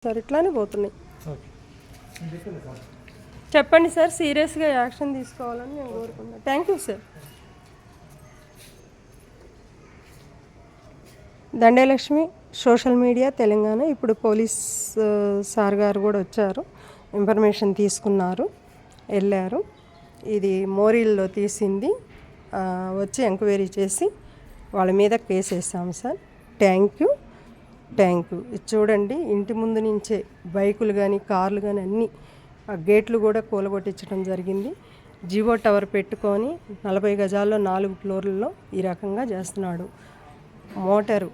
Sir ఇట్లానే పోతున్నాయి. చెప్పండి సార్, సీరియస్గా యాక్షన్ తీసుకోవాలని నేను కోరుకున్నాను. Thank you sir. Dandelakshmi, social media Telangana. ఇప్పుడు పోలీస్ సార్ గారు కూడా వచ్చారు, ఇన్ఫర్మేషన్ తీసుకున్నారు, వెళ్ళారు. ఇది మోరీల్లో తీసింది, వచ్చి ఎంక్వైరీ చేసి వాళ్ళ మీద కేసు వేసాము సార్. Thank you. ఇది చూడండి, ఇంటి ముందు నుంచే బైకులు కానీ కార్లు కానీ అన్నీ గేట్లు కూడా కూలగొట్టించడం జరిగింది. జివో టవర్ పెట్టుకొని 40 గజాల్లో 4 ఫ్లోర్లలో ఈ రకంగా చేస్తున్నాడు. మోటారు